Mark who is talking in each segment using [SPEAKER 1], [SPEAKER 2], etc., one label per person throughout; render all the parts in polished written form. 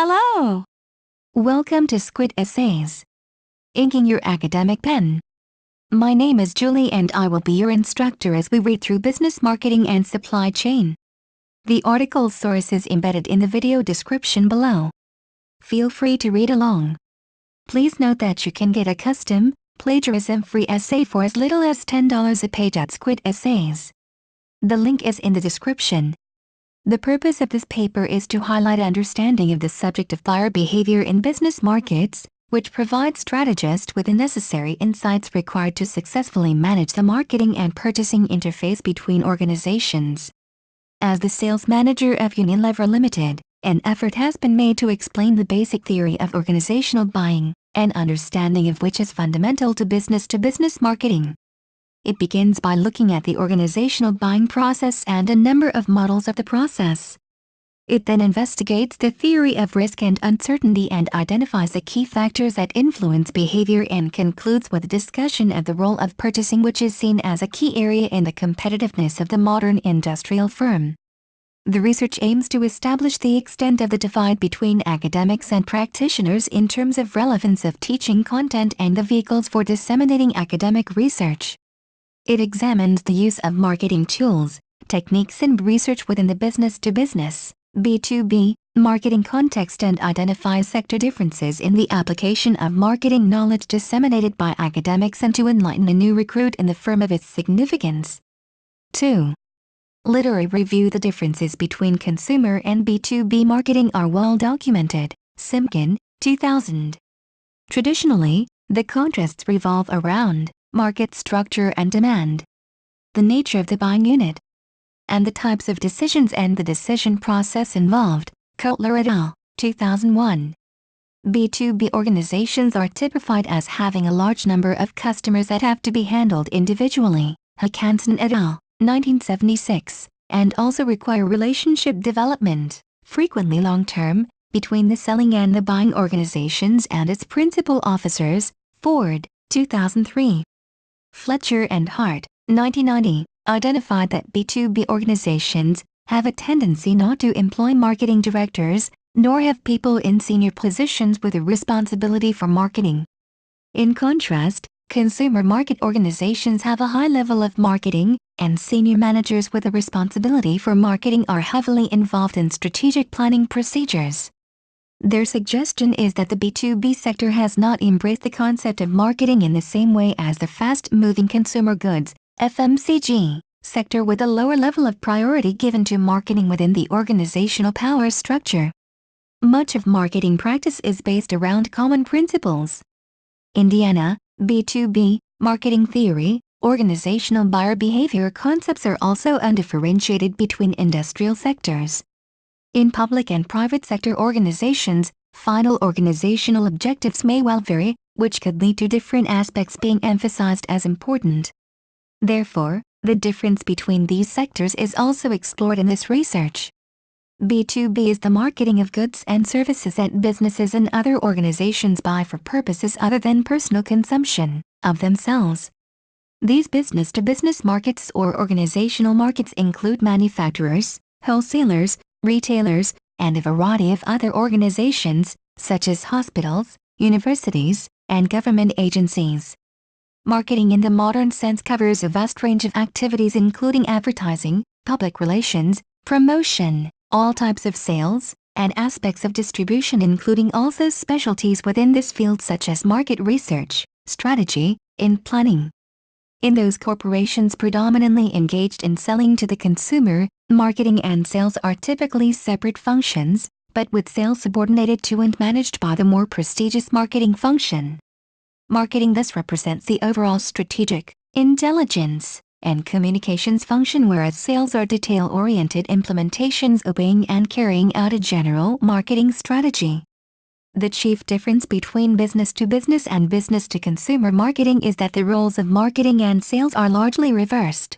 [SPEAKER 1] Hello! Welcome to Squid Essays. Inking your academic pen. My name is Julie and I will be your instructor as we read through business marketing and supply chain. The article source is embedded in the video description below. Feel free to read along. Please note that you can get a custom, plagiarism-free essay for as little as $10 a page at Squid Essays. The link is in the description. The purpose of this paper is to highlight understanding of the subject of buyer behavior in business markets, which provides strategists with the necessary insights required to successfully manage the marketing and purchasing interface between organizations. As the sales manager of Unilever Limited, an effort has been made to explain the basic theory of organizational buying, an understanding of which is fundamental to business marketing. It begins by looking at the organizational buying process and a number of models of the process. It then investigates the theory of risk and uncertainty and identifies the key factors that influence behavior and concludes with a discussion of the role of purchasing, which is seen as a key area in the competitiveness of the modern industrial firm. The research aims to establish the extent of the divide between academics and practitioners in terms of relevance of teaching content and the vehicles for disseminating academic research. It examines the use of marketing tools, techniques and research within the business-to-business, B2B, marketing context and identifies sector differences in the application of marketing knowledge disseminated by academics and to enlighten a new recruit in the firm of its significance. 2. Literary review. The differences between consumer and B2B marketing are well documented. Simkin, 2000. Traditionally, the contrasts revolve around market structure and demand, the nature of the buying unit, and the types of decisions and the decision process involved. Kotler et al., 2001. B2B organizations are typified as having a large number of customers that have to be handled individually. Hansen et al., 1976, and also require relationship development, frequently long-term, between the selling and the buying organizations and its principal officers. Ford, 2003. Fletcher and Hart, 1990, identified that B2B organizations have a tendency not to employ marketing directors, nor have people in senior positions with a responsibility for marketing. In contrast, consumer market organizations have a high level of marketing, and senior managers with a responsibility for marketing are heavily involved in strategic planning procedures. Their suggestion is that the B2B sector has not embraced the concept of marketing in the same way as the fast-moving consumer goods, FMCG, sector, with a lower level of priority given to marketing within the organizational power structure. Much of marketing practice is based around common principles. Indiana, B2B, marketing theory, organizational buyer behavior concepts are also undifferentiated between industrial sectors. In public and private sector organizations, final organizational objectives may well vary, which could lead to different aspects being emphasized as important. Therefore, the difference between these sectors is also explored in this research. B2B is the marketing of goods and services that businesses and other organizations buy for purposes other than personal consumption of themselves. These business-to-business markets or organizational markets include manufacturers, wholesalers, retailers, and a variety of other organizations, such as hospitals, universities, and government agencies. Marketing in the modern sense covers a vast range of activities including advertising, public relations, promotion, all types of sales, and aspects of distribution, including also specialties within this field such as market research, strategy, and planning. In those corporations predominantly engaged in selling to the consumer, marketing and sales are typically separate functions, but with sales subordinated to and managed by the more prestigious marketing function. Marketing thus represents the overall strategic, intelligence, and communications function, whereas sales are detail-oriented implementations obeying and carrying out a general marketing strategy. The chief difference between business-to-business and business-to-consumer marketing is that the roles of marketing and sales are largely reversed.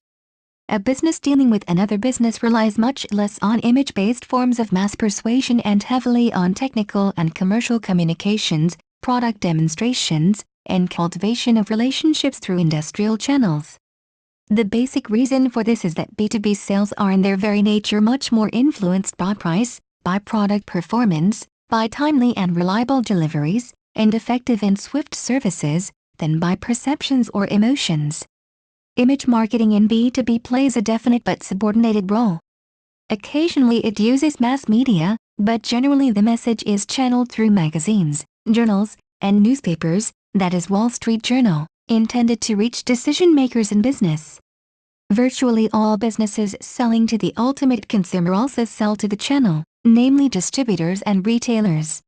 [SPEAKER 1] A business dealing with another business relies much less on image-based forms of mass persuasion and heavily on technical and commercial communications, product demonstrations, and cultivation of relationships through industrial channels. The basic reason for this is that B2B sales are in their very nature much more influenced by price, by product performance, by timely and reliable deliveries, and effective and swift services, than by perceptions or emotions. Image marketing in B2B plays a definite but subordinated role. Occasionally it uses mass media, but generally the message is channeled through magazines, journals, and newspapers, that is Wall Street Journal, intended to reach decision makers in business. Virtually all businesses selling to the ultimate consumer also sell to the channel, namely distributors and retailers.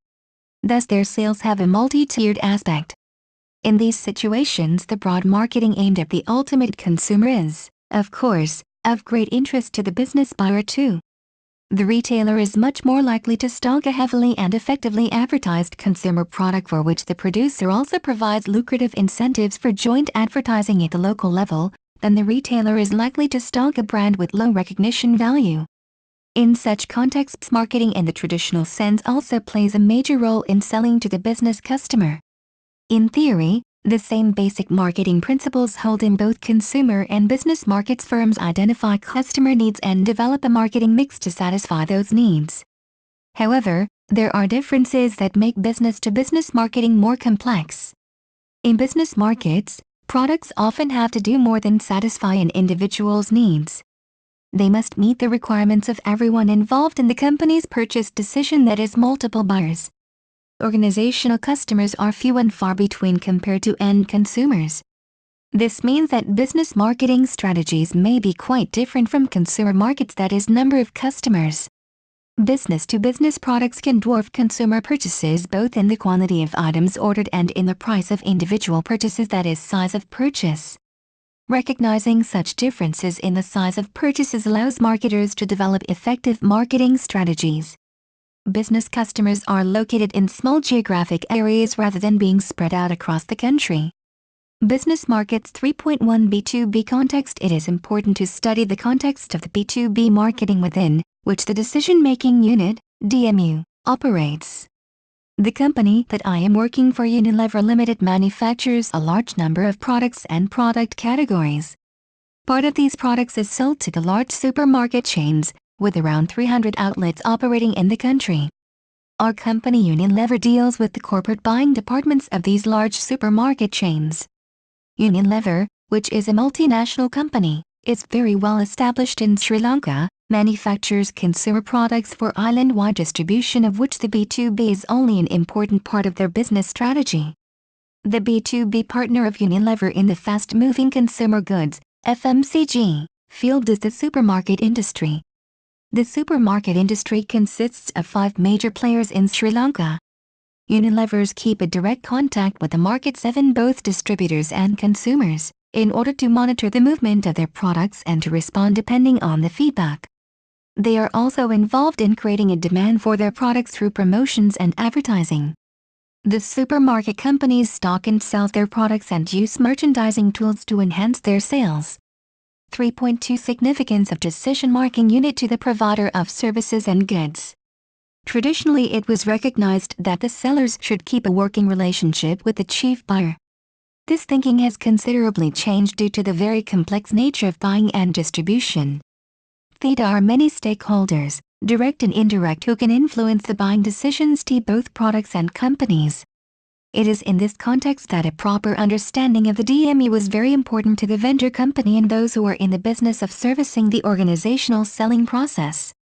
[SPEAKER 1] Thus their sales have a multi-tiered aspect. In these situations the broad marketing aimed at the ultimate consumer is, of course, of great interest to the business buyer too. The retailer is much more likely to stock a heavily and effectively advertised consumer product for which the producer also provides lucrative incentives for joint advertising at the local level, than the retailer is likely to stock a brand with low recognition value. In such contexts, marketing in the traditional sense also plays a major role in selling to the business customer. In theory, the same basic marketing principles hold in both consumer and business markets. Firms identify customer needs and develop a marketing mix to satisfy those needs. However, there are differences that make business-to-business marketing more complex. In business markets, products often have to do more than satisfy an individual's needs. They must meet the requirements of everyone involved in the company's purchase decision, that is, multiple buyers. Organizational customers are few and far between compared to end consumers. This means that business marketing strategies may be quite different from consumer markets, that is, number of customers. Business-to-business products can dwarf consumer purchases both in the quantity of items ordered and in the price of individual purchases, that is, size of purchase. Recognizing such differences in the size of purchases allows marketers to develop effective marketing strategies. Business customers are located in small geographic areas rather than being spread out across the country. Business Markets 3.1 B2B Context. It is important to study the context of the B2B marketing within which the decision-making unit, DMU, operates. The company that I am working for, Unilever Limited, manufactures a large number of products and product categories. Part of these products is sold to the large supermarket chains, with around 300 outlets operating in the country. Our company Unilever deals with the corporate buying departments of these large supermarket chains. Unilever, which is a multinational company, is very well established in Sri Lanka, manufactures consumer products for island-wide distribution, of which the B2B is only an important part of their business strategy. The B2B partner of Unilever in the fast-moving consumer goods, FMCG, field is the supermarket industry. The supermarket industry consists of 5 major players in Sri Lanka. Unilevers keep a direct contact with the market 7 both distributors and consumers, in order to monitor the movement of their products and to respond depending on the feedback. They are also involved in creating a demand for their products through promotions and advertising. The supermarket companies stock and sell their products and use merchandising tools to enhance their sales. 3.2 Significance of decision-making unit to the provider of services and goods. Traditionally, it was recognized that the sellers should keep a working relationship with the chief buyer. This thinking has considerably changed due to the very complex nature of buying and distribution. There are many stakeholders, direct and indirect, who can influence the buying decisions to both products and companies. It is in this context that a proper understanding of the DMU is very important to the vendor company and those who are in the business of servicing the organizational selling process.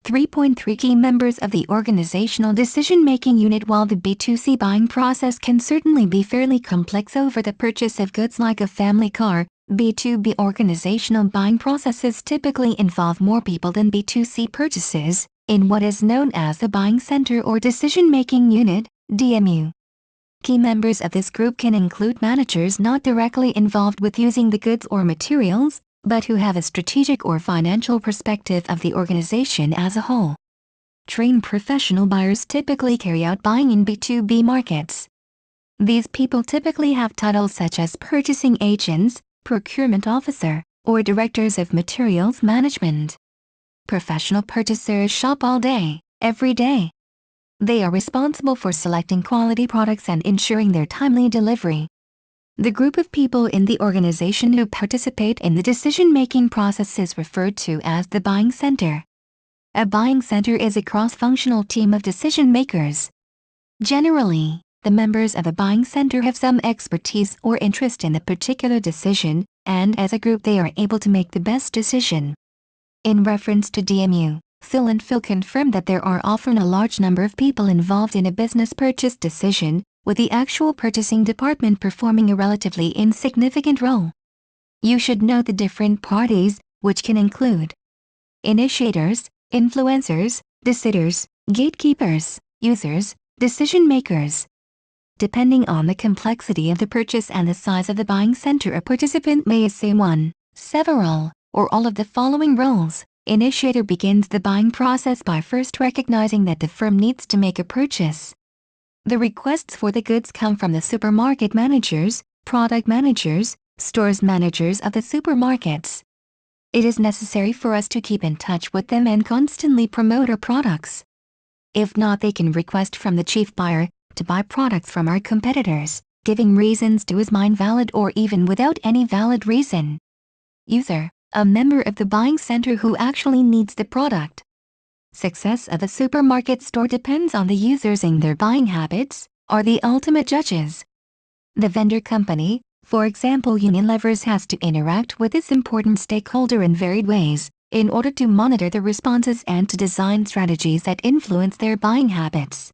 [SPEAKER 1] 3.3 Key members of the organizational decision-making unit. While the B2C buying process can certainly be fairly complex over the purchase of goods like a family car, B2B organizational buying processes typically involve more people than B2C purchases, in what is known as the buying center or decision-making unit, DMU. Key members of this group can include managers not directly involved with using the goods or materials, but who have a strategic or financial perspective of the organization as a whole. Trained professional buyers typically carry out buying in B2B markets. These people typically have titles such as purchasing agents, procurement officer, or directors of materials management. Professional purchasers shop all day, every day. They are responsible for selecting quality products and ensuring their timely delivery. The group of people in the organization who participate in the decision-making process is referred to as the buying center. A buying center is a cross-functional team of decision makers. Generally, the members of a buying center have some expertise or interest in the particular decision, and as a group they are able to make the best decision. In reference to DMU, Phil and Phil confirmed that there are often a large number of people involved in a business purchase decision, with the actual purchasing department performing a relatively insignificant role. You should know the different parties, which can include initiators, influencers, deciders, gatekeepers, users, decision makers. Depending on the complexity of the purchase and the size of the buying center, a participant may assume one, several, or all of the following roles. Initiator begins the buying process by first recognizing that the firm needs to make a purchase. The requests for the goods come from the supermarket managers, product managers, stores managers of the supermarkets. It is necessary for us to keep in touch with them and constantly promote our products. If not, they can request from the chief buyer to buy products from our competitors, giving reasons to his mind valid or even without any valid reason. User, a member of the buying center who actually needs the product. Success of a supermarket store depends on the users and their buying habits, are the ultimate judges. The vendor company, for example Unilever, has to interact with this important stakeholder in varied ways, in order to monitor the responses and to design strategies that influence their buying habits.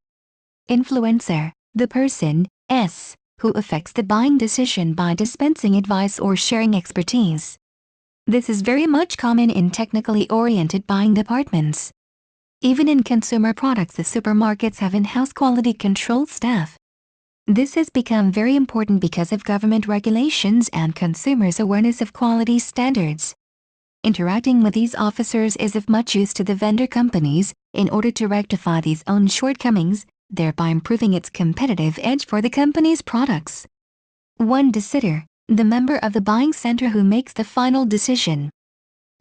[SPEAKER 1] Influencer, the person, who affects the buying decision by dispensing advice or sharing expertise. This is very much common in technically oriented buying departments. Even in consumer products, the supermarkets have in-house quality control staff. This has become very important because of government regulations and consumers' awareness of quality standards. Interacting with these officers is of much use to the vendor companies in order to rectify these own shortcomings, thereby improving its competitive edge for the company's products. 1. Decider, the member of the buying center who makes the final decision.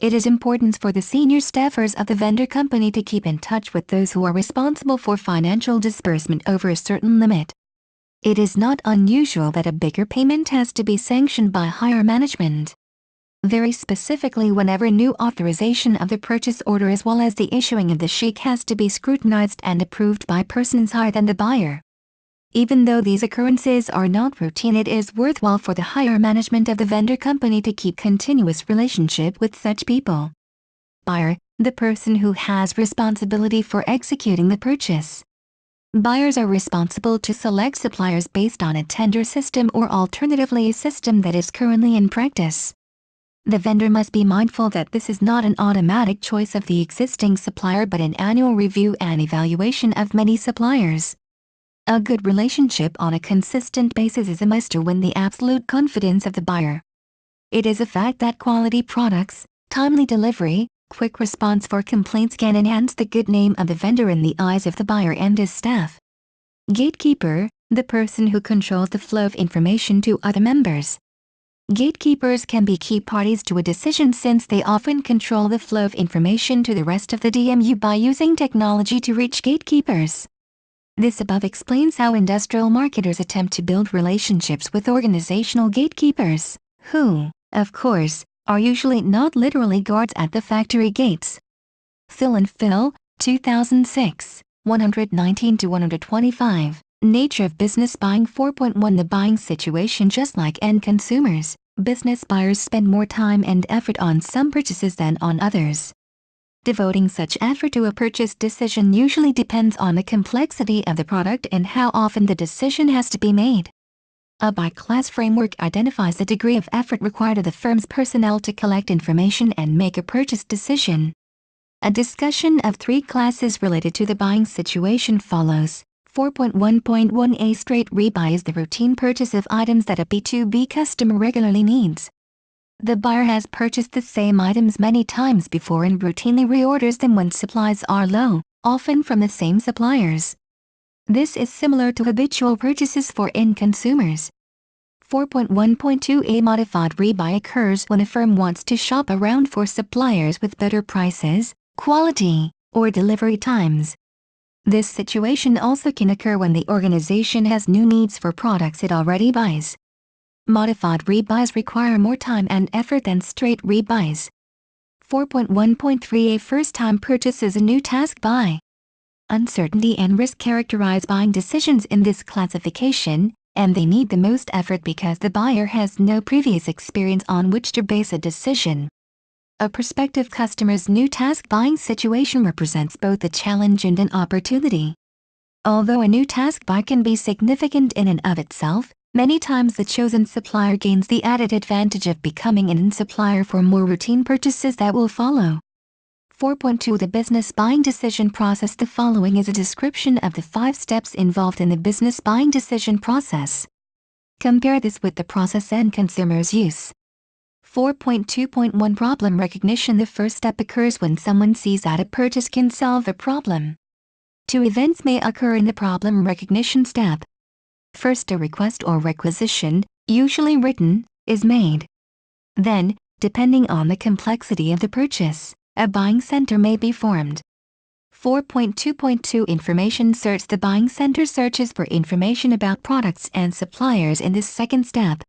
[SPEAKER 1] It is important for the senior staffers of the vendor company to keep in touch with those who are responsible for financial disbursement over a certain limit. It is not unusual that a bigger payment has to be sanctioned by higher management. Very specifically, whenever new authorization of the purchase order as well as the issuing of the cheque has to be scrutinized and approved by persons higher than the buyer. Even though these occurrences are not routine, it is worthwhile for the higher management of the vendor company to keep continuous relationship with such people. Buyer, the person who has responsibility for executing the purchase. Buyers are responsible to select suppliers based on a tender system or alternatively a system that is currently in practice. The vendor must be mindful that this is not an automatic choice of the existing supplier but an annual review and evaluation of many suppliers. A good relationship on a consistent basis is a must to win the absolute confidence of the buyer. It is a fact that quality products, timely delivery, quick response for complaints can enhance the good name of the vendor in the eyes of the buyer and his staff. Gatekeeper, the person who controls the flow of information to other members. Gatekeepers can be key parties to a decision since they often control the flow of information to the rest of the DMU by using technology to reach gatekeepers. This above explains how industrial marketers attempt to build relationships with organizational gatekeepers, who, of course, are usually not literally guards at the factory gates. Phil and Phil, 2006, 119-125. Nature of business buying. 4.1 The buying situation. Just like end consumers, business buyers spend more time and effort on some purchases than on others. Devoting such effort to a purchase decision usually depends on the complexity of the product and how often the decision has to be made. A by-class framework identifies the degree of effort required of the firm's personnel to collect information and make a purchase decision. A discussion of 3 classes related to the buying situation follows. 4.1.1 A straight rebuy is the routine purchase of items that a B2B customer regularly needs. The buyer has purchased the same items many times before and routinely reorders them when supplies are low, often from the same suppliers. This is similar to habitual purchases for end consumers. 4.1.2 A modified rebuy occurs when a firm wants to shop around for suppliers with better prices, quality, or delivery times. This situation also can occur when the organization has new needs for products it already buys. Modified rebuys require more time and effort than straight rebuys. 4.1.3 A first-time purchase is a new task buy. Uncertainty and risk characterize buying decisions in this classification, and they need the most effort because the buyer has no previous experience on which to base a decision. A prospective customer's new task buying situation represents both a challenge and an opportunity. Although a new task buy can be significant in and of itself, many times the chosen supplier gains the added advantage of becoming an in-supplier for more routine purchases that will follow. 4.2 The business buying decision process. The following is a description of the 5 steps involved in the business buying decision process. Compare this with the process end consumers use. 4.2.1 Problem recognition. The first step occurs when someone sees that a purchase can solve a problem. 2 events may occur in the problem recognition step. First, a request or requisition, usually written, is made. Then, depending on the complexity of the purchase, a buying center may be formed. 4.2.2 Information search. The buying center searches for information about products and suppliers in this second step.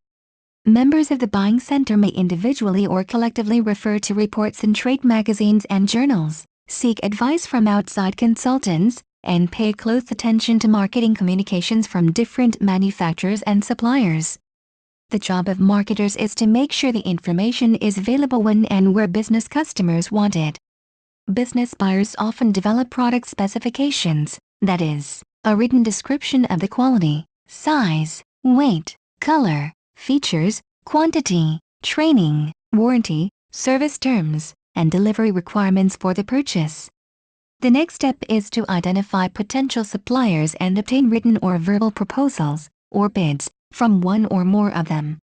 [SPEAKER 1] Members of the buying center may individually or collectively refer to reports in trade magazines and journals, seek advice from outside consultants, and pay close attention to marketing communications from different manufacturers and suppliers. The job of marketers is to make sure the information is available when and where business customers want it. Business buyers often develop product specifications, that is, a written description of the quality, size, weight, color, features, quantity, training, warranty, service terms, and delivery requirements for the purchase. The next step is to identify potential suppliers and obtain written or verbal proposals, or bids, from one or more of them.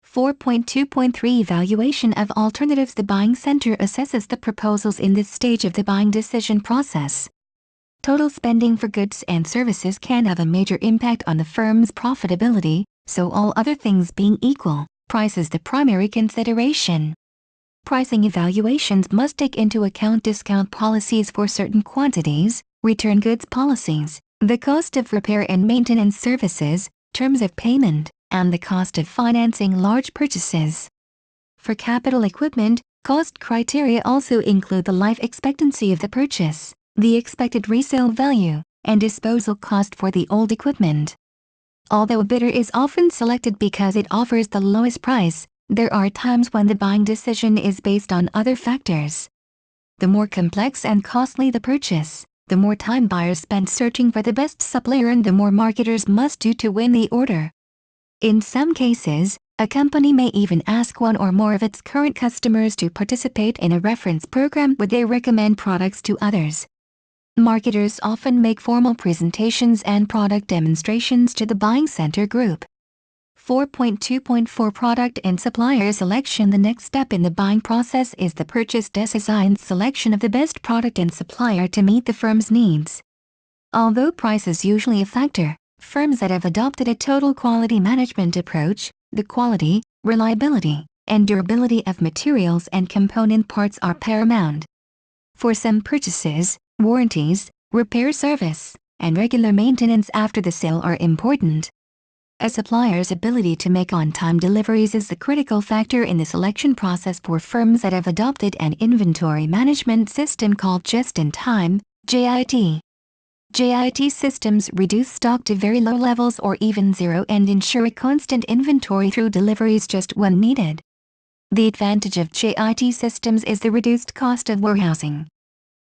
[SPEAKER 1] 4.2.3 Evaluation of alternatives. The buying center assesses the proposals in this stage of the buying decision process. Total spending for goods and services can have a major impact on the firm's profitability, so all other things being equal, price is the primary consideration. Pricing evaluations must take into account discount policies for certain quantities, return goods policies, the cost of repair and maintenance services, terms of payment, and the cost of financing large purchases. For capital equipment, cost criteria also include the life expectancy of the purchase, the expected resale value, and disposal cost for the old equipment. Although a bidder is often selected because it offers the lowest price, there are times when the buying decision is based on other factors. The more complex and costly the purchase, the more time buyers spend searching for the best supplier and the more marketers must do to win the order. In some cases, a company may even ask one or more of its current customers to participate in a reference program where they recommend products to others. Marketers often make formal presentations and product demonstrations to the buying center group. 4.2.4 Product and supplier selection. The next step in the buying process is the purchase design selection of the best product and supplier to meet the firm's needs. Although price is usually a factor, firms that have adopted a total quality management approach, the quality, reliability, and durability of materials and component parts are paramount. For some purchases, warranties, repair service, and regular maintenance after the sale are important. A supplier's ability to make on-time deliveries is the critical factor in the selection process for firms that have adopted an inventory management system called Just-in-Time, JIT. JIT systems reduce stock to very low levels or even zero and ensure a constant inventory through deliveries just when needed. The advantage of JIT systems is the reduced cost of warehousing.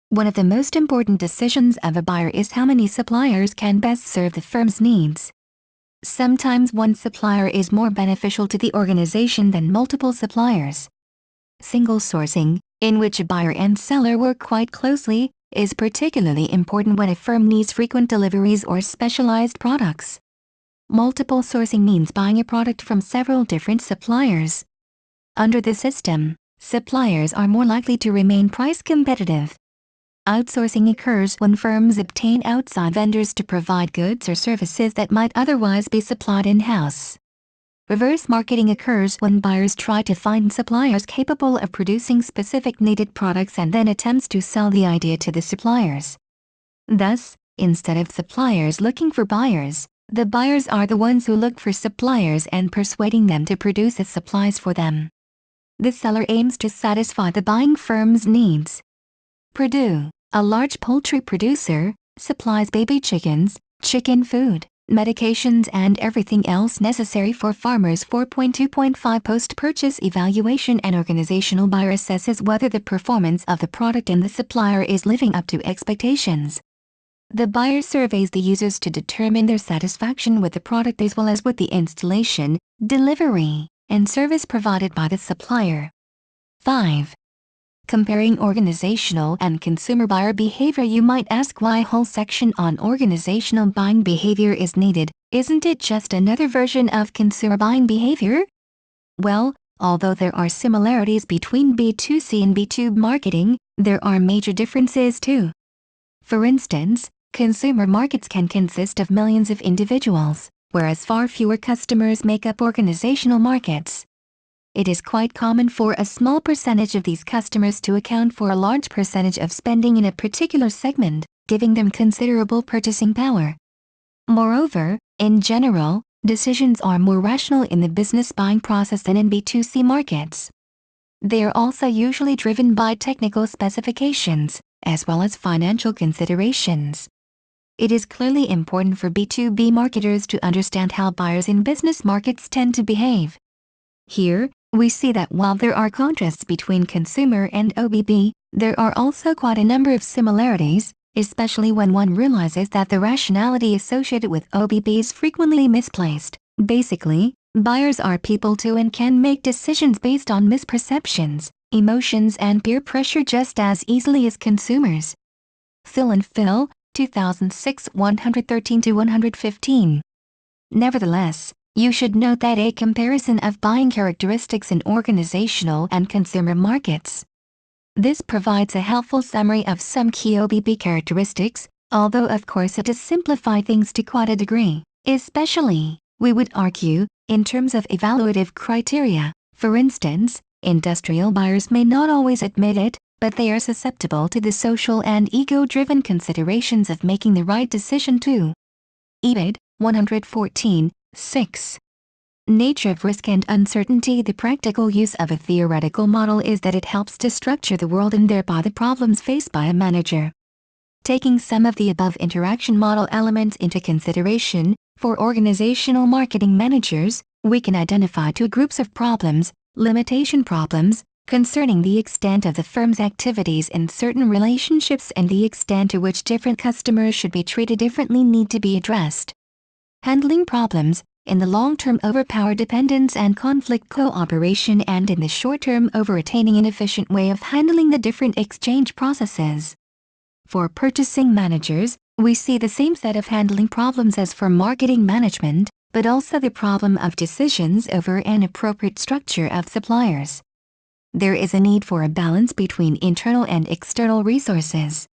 [SPEAKER 1] One of the most important decisions of a buyer is how many suppliers can best serve the firm's needs. Sometimes one supplier is more beneficial to the organization than multiple suppliers. Single sourcing, in which a buyer and seller work quite closely, is particularly important when a firm needs frequent deliveries or specialized products. Multiple sourcing means buying a product from several different suppliers. Under the system, suppliers are more likely to remain price competitive. Outsourcing occurs when firms obtain outside vendors to provide goods or services that might otherwise be supplied in-house. Reverse marketing occurs when buyers try to find suppliers capable of producing specific needed products and then attempts to sell the idea to the suppliers. Thus, instead of suppliers looking for buyers, the buyers are the ones who look for suppliers and persuading them to produce the supplies for them. the seller aims to satisfy the buying firm's needs. Purdue, a large poultry producer, supplies baby chickens, chicken food, medications and everything else necessary for farmers. 4.2.5 Post-purchase evaluation. An organizational buyer assesses whether the performance of the product and the supplier is living up to expectations. The buyer surveys the users to determine their satisfaction with the product as well as with the installation, delivery, and service provided by the supplier. 5. Comparing organizational and consumer buyer behavior. You might ask why a whole section on organizational buying behavior is needed. Isn't it just another version of consumer buying behavior? Well, although there are similarities between B2C and B2B marketing, there are major differences too. For instance, consumer markets can consist of millions of individuals, whereas far fewer customers make up organizational markets. It is quite common for a small percentage of these customers to account for a large percentage of spending in a particular segment, giving them considerable purchasing power. Moreover, in general, decisions are more rational in the business buying process than in B2C markets. They are also usually driven by technical specifications, as well as financial considerations. It is clearly important for B2B marketers to understand how buyers in business markets tend to behave. Here, we see that while there are contrasts between consumer and OBB, there are also quite a number of similarities, especially when one realizes that the rationality associated with OBB is frequently misplaced. Basically, buyers are people too and can make decisions based on misperceptions, emotions and peer pressure just as easily as consumers. Phil and Phil, 2006, 113-115. Nevertheless, you should note that a comparison of buying characteristics in organizational and consumer markets. This provides a helpful summary of some key OBB characteristics, although of course it does simplify things to quite a degree, especially, we would argue, in terms of evaluative criteria. For instance, industrial buyers may not always admit it, but they are susceptible to the social and ego-driven considerations of making the right decision too. EBIT, 114, 6. Nature of risk and uncertainty. The practical use of a theoretical model is that it helps to structure the world and thereby the problems faced by a manager. Taking some of the above interaction model elements into consideration, for organizational marketing managers, we can identify two groups of problems: limitation problems, concerning the extent of the firm's activities in certain relationships and the extent to which different customers should be treated differently, need to be addressed. Handling problems, in the long term over power dependence and conflict cooperation, and in the short term over attaining an efficient way of handling the different exchange processes. For purchasing managers, we see the same set of handling problems as for marketing management, but also the problem of decisions over an appropriate structure of suppliers. There is a need for a balance between internal and external resources.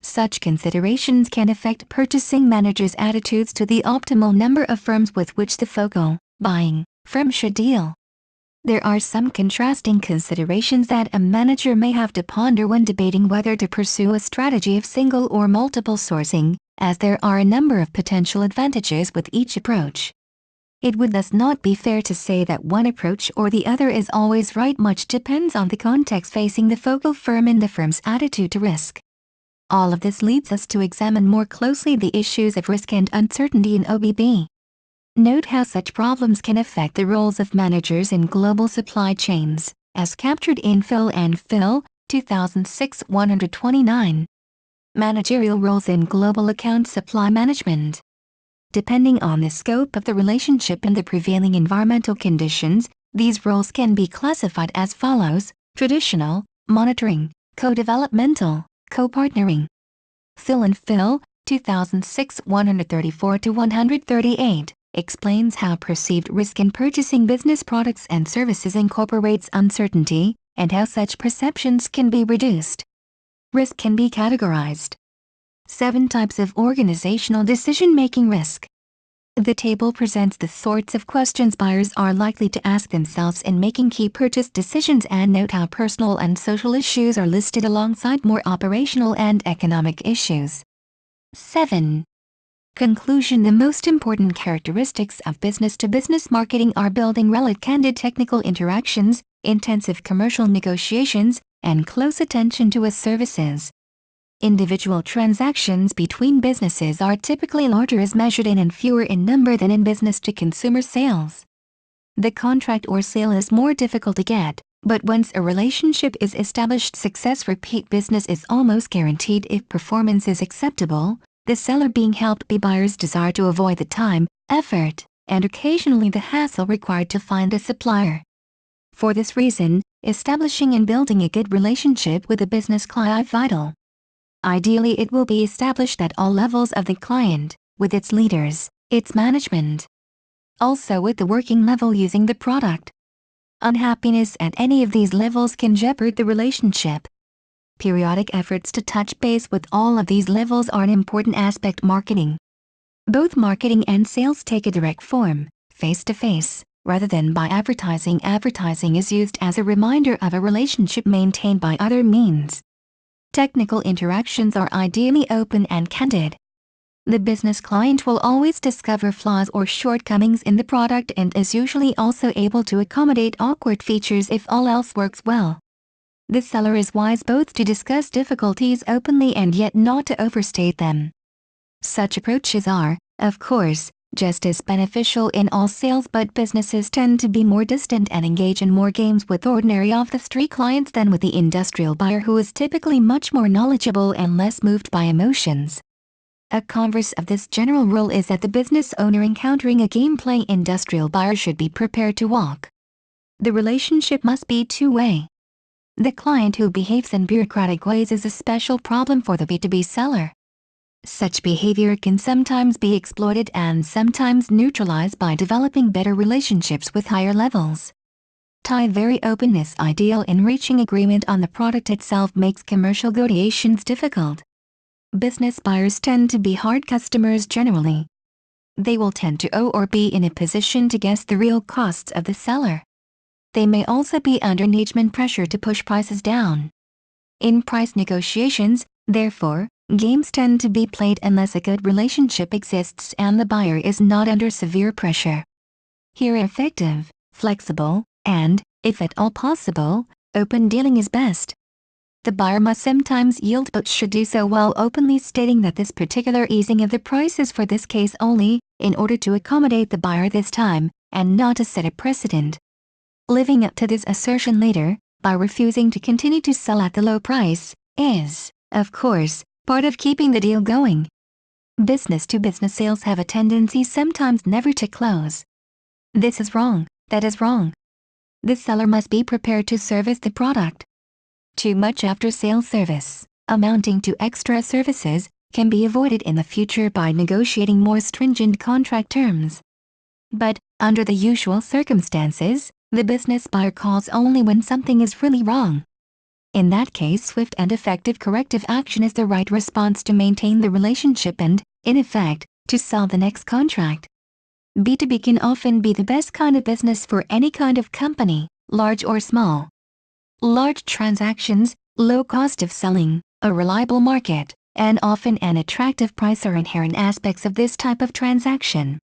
[SPEAKER 1] Such considerations can affect purchasing managers' attitudes to the optimal number of firms with which the focal buying firm should deal. There are some contrasting considerations that a manager may have to ponder when debating whether to pursue a strategy of single or multiple sourcing, as there are a number of potential advantages with each approach. It would thus not be fair to say that one approach or the other is always right. Much depends on the context facing the focal firm and the firm's attitude to risk. All of this leads us to examine more closely the issues of risk and uncertainty in OBB. Note how such problems can affect the roles of managers in global supply chains, as captured in Phil and Phil, 2006, 129. Managerial roles in global account supply management. Depending on the scope of the relationship and the prevailing environmental conditions, these roles can be classified as follows: traditional, monitoring, co-developmental, co-partnering. Phil and Phil, 2006, 134-138, explains how perceived risk in purchasing business products and services incorporates uncertainty, and how such perceptions can be reduced. Risk can be categorized. 7 types of organizational decision-making risk. The table presents the sorts of questions buyers are likely to ask themselves in making key purchase decisions, and note how personal and social issues are listed alongside more operational and economic issues. 7. Conclusion: the most important characteristics of business-to-business marketing are building candid technical interactions, intensive commercial negotiations, and close attention to services. Individual transactions between businesses are typically larger as measured in and fewer in number than in business-to-consumer sales. The contract or sale is more difficult to get, but once a relationship is established, repeat business is almost guaranteed if performance is acceptable, the seller being helped by buyers' desire to avoid the time, effort, and occasionally the hassle required to find a supplier. For this reason, establishing and building a good relationship with a business client is vital. Ideally, it will be established at all levels of the client, with its leaders, its management, also with the working level using the product. Unhappiness at any of these levels can jeopardize the relationship. Periodic efforts to touch base with all of these levels are an important aspect of marketing. Both marketing and sales take a direct form, face-to-face, rather than by advertising. Advertising is used as a reminder of a relationship maintained by other means. Technical interactions are ideally open and candid. The business client will always discover flaws or shortcomings in the product and is usually also able to accommodate awkward features if all else works well. The seller is wise both to discuss difficulties openly and yet not to overstate them. Such approaches are, of course, just as beneficial in all sales, but businesses tend to be more distant and engage in more games with ordinary off-the-street clients than with the industrial buyer, who is typically much more knowledgeable and less moved by emotions. A converse of this general rule is that the business owner encountering a game-playing industrial buyer should be prepared to walk. The relationship must be two-way. The client who behaves in bureaucratic ways is a special problem for the B2B seller. Such behavior can sometimes be exploited and sometimes neutralized by developing better relationships with higher levels. Very openness ideal in reaching agreement on the product itself makes commercial negotiations difficult. Business buyers tend to be hard customers generally. They will tend to owe or be in a position to guess the real costs of the seller. They may also be under management pressure to push prices down. In price negotiations, therefore, games tend to be played unless a good relationship exists and the buyer is not under severe pressure. Here, effective, flexible, and, if at all possible, open dealing is best. The buyer must sometimes yield but should do so while openly stating that this particular easing of the price is for this case only, in order to accommodate the buyer this time, and not to set a precedent. Living up to this assertion later, by refusing to continue to sell at the low price, is, of course, part of keeping the deal going. Business-to-business sales have a tendency sometimes never to close. This is wrong, that is wrong. The seller must be prepared to service the product. Too much after-sales service, amounting to extra services, can be avoided in the future by negotiating more stringent contract terms. But, under the usual circumstances, the business buyer calls only when something is really wrong. In that case, swift and effective corrective action is the right response to maintain the relationship and, in effect, to sell the next contract. B2B can often be the best kind of business for any kind of company, large or small. Large transactions, low cost of selling, a reliable market, and often an attractive price are inherent aspects of this type of transaction.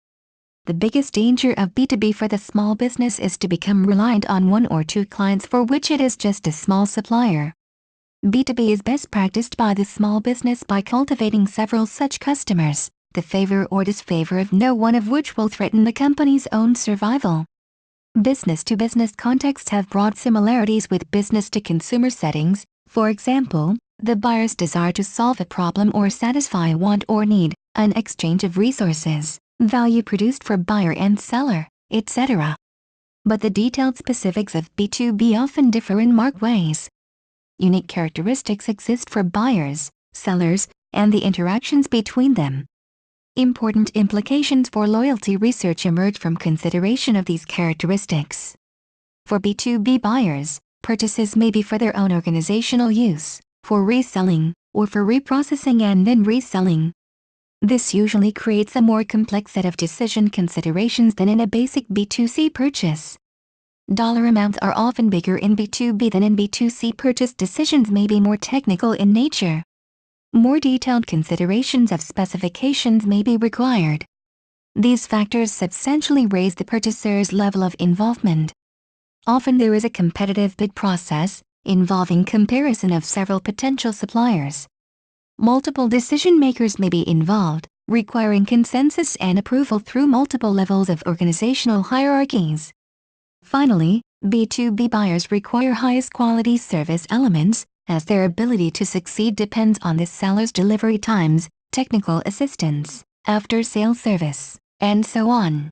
[SPEAKER 1] The biggest danger of B2B for the small business is to become reliant on one or two clients for which it is just a small supplier. B2B is best practiced by the small business by cultivating several such customers, the favor or disfavor of no one of which will threaten the company's own survival. Business-to-business contexts have broad similarities with business-to-consumer settings. For example, the buyer's desire to solve a problem or satisfy a want or need, an exchange of resources, value produced for buyer and seller, etc. But the detailed specifics of B2B often differ in marked ways. Unique characteristics exist for buyers, sellers, and the interactions between them. Important implications for loyalty research emerge from consideration of these characteristics. For B2B buyers, purchases may be for their own organizational use, for reselling, or for reprocessing and then reselling. This usually creates a more complex set of decision considerations than in a basic B2C purchase. Dollar amounts are often bigger in B2B than in B2C. Purchase decisions may be more technical in nature. More detailed considerations of specifications may be required. These factors substantially raise the purchaser's level of involvement. Often there is a competitive bid process, involving comparison of several potential suppliers. Multiple decision makers may be involved, requiring consensus and approval through multiple levels of organizational hierarchies. Finally, B2B buyers require highest quality service elements, as their ability to succeed depends on the seller's delivery times, technical assistance, after-sales service, and so on.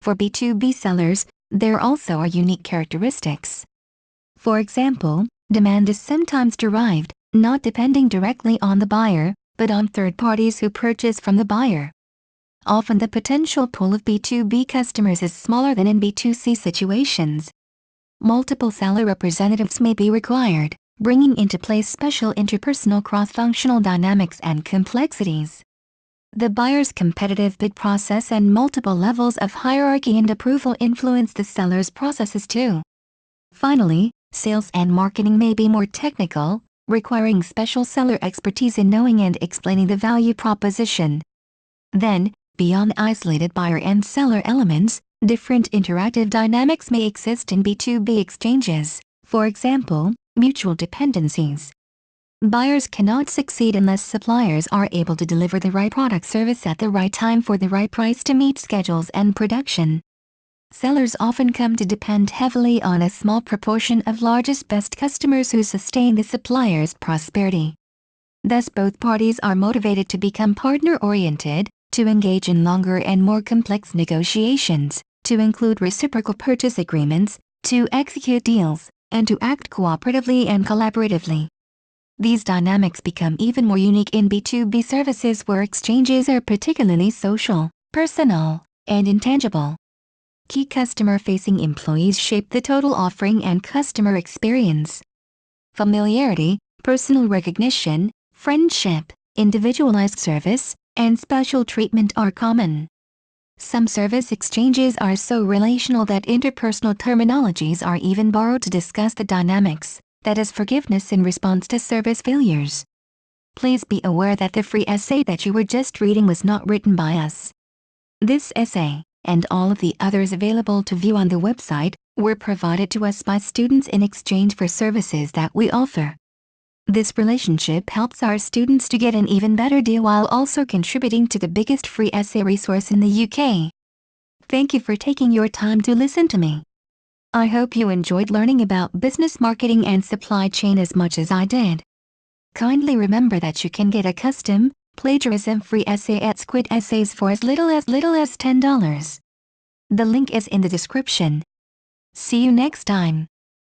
[SPEAKER 1] For B2B sellers, there also are unique characteristics. For example, demand is sometimes derived, not depending directly on the buyer, but on third parties who purchase from the buyer. Often the potential pool of B2B customers is smaller than in B2C situations. Multiple seller representatives may be required, bringing into play special interpersonal cross-functional dynamics and complexities. The buyer's competitive bid process and multiple levels of hierarchy and approval influence the seller's processes too. Finally, sales and marketing may be more technical, requiring special seller expertise in knowing and explaining the value proposition. Then, beyond isolated buyer and seller elements, different interactive dynamics may exist in B2B exchanges, for example, mutual dependencies. Buyers cannot succeed unless suppliers are able to deliver the right product service at the right time for the right price to meet schedules and production. Sellers often come to depend heavily on a small proportion of largest best customers who sustain the supplier's prosperity. Thus both parties are motivated to become partner-oriented, to engage in longer and more complex negotiations, to include reciprocal purchase agreements, to execute deals, and to act cooperatively and collaboratively. These dynamics become even more unique in B2B services where exchanges are particularly social, personal, and intangible. Key customer-facing employees shape the total offering and customer experience. Familiarity, personal recognition, friendship, individualized service, and special treatment are common. Some service exchanges are so relational that interpersonal terminologies are even borrowed to discuss the dynamics, that is forgiveness in response to service failures. Please be aware that the free essay that you were just reading was not written by us. This essay, and all of the others available to view on the website, were provided to us by students in exchange for services that we offer. This relationship helps our students to get an even better deal while also contributing to the biggest free essay resource in the UK. Thank you for taking your time to listen to me. I hope you enjoyed learning about business marketing and supply chain as much as I did. Kindly remember that you can get a custom, plagiarism-free essay at Squid Essays for as little as $10. The link is in the description. See you next time.